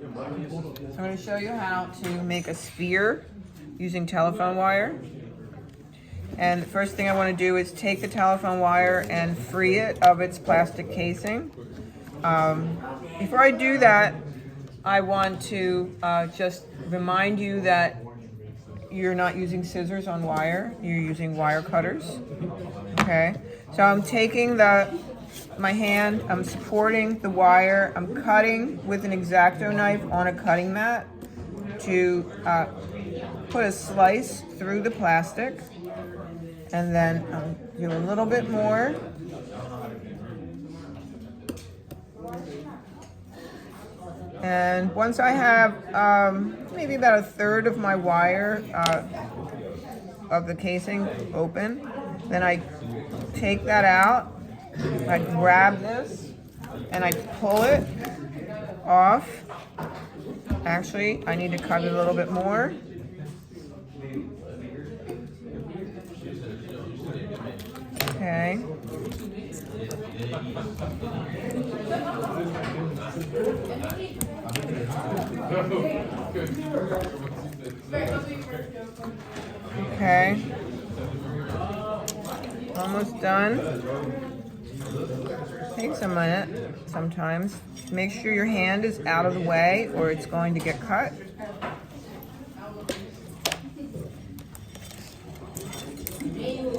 I'm going to show you how to make a sphere using telephone wire. And the first thing I want to do is take the telephone wire and free it of its plastic casing. Before I do that, I want to just remind you that you're not using scissors on wire, you're using wire cutters. Okay, so I'm taking my hand, I'm supporting the wire, I'm cutting with an X-Acto knife on a cutting mat to put a slice through the plastic, and then do a little bit more. And once I have maybe about a third of my wire of the casing open, then I take that out, I grab this, and I pull it off. Actually, I need to cut it a little bit more. Okay. Okay. Almost done. Takes a minute sometimes. Make sure your hand is out of the way or it's going to get cut.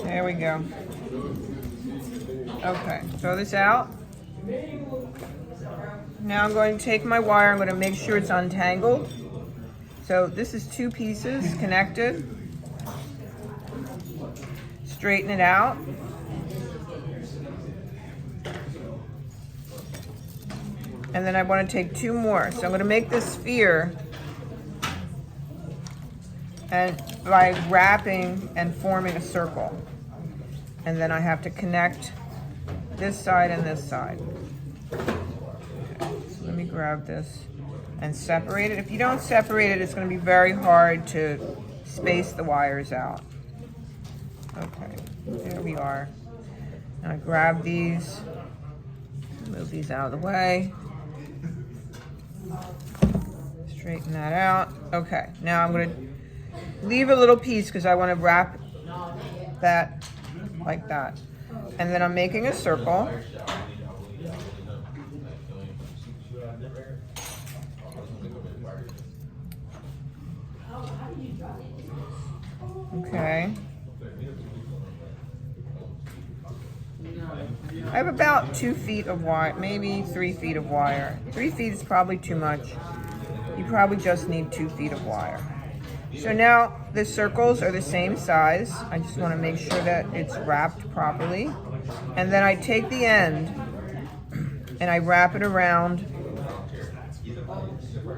There we go. Okay, throw this out. Now I'm going to take my wire, I'm going to make sure it's untangled. So this is two pieces connected. Straighten it out. And then I want to take two more. So I'm going to make this sphere, and by wrapping and forming a circle. And then I have to connect this side and this side. Okay, so let me grab this and separate it. If you don't separate it, it's going to be very hard to space the wires out. Okay, there we are. Now I grab these, move these out of the way. Straighten that out. Okay, now I'm going to leave a little piece because I want to wrap that like that. And then I'm making a circle. Okay. I have about 2 feet of wire, maybe 3 feet of wire. 3 feet is probably too much. You probably just need 2 feet of wire. So now the circles are the same size. I just want to make sure that it's wrapped properly. And then I take the end and I wrap it around,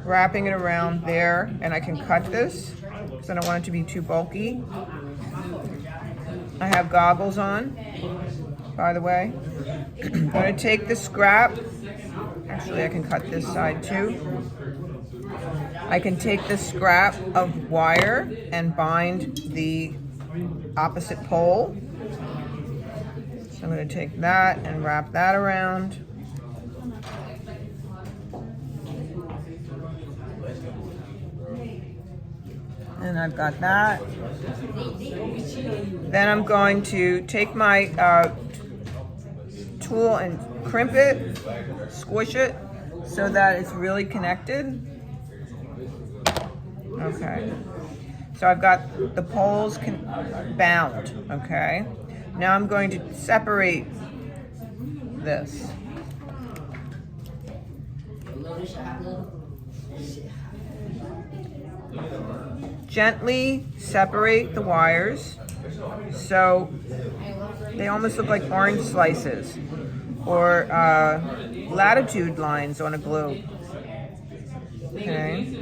wrapping it around there, and I can cut this because I don't want it to be too bulky. I have goggles on, by the way. I'm going to take the scrap. Actually, I can cut this side too. I can take the scrap of wire and bind the opposite pole. So I'm going to take that and wrap that around. And I've got that. Then I'm going to take my tool and crimp it, squish it so that it's really connected. Okay, so I've got the poles bound, okay? Now I'm going to separate this. Gently separate the wires so they almost look like orange slices or latitude lines on a globe. Okay.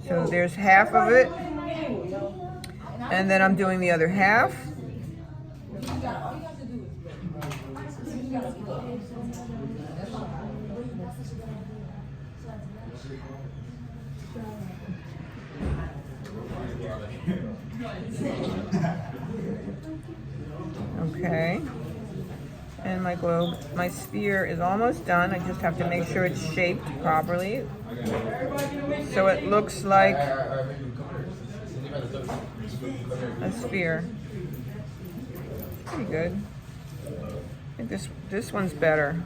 So there's half of it, and then I'm doing the other half. Okay. And my globe, my sphere is almost done. I just have to make sure it's shaped properly. So it looks like a sphere. Pretty good. I think this one's better.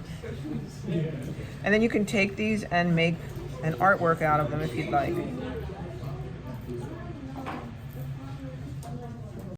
And then you can take these and make an artwork out of them if you'd like.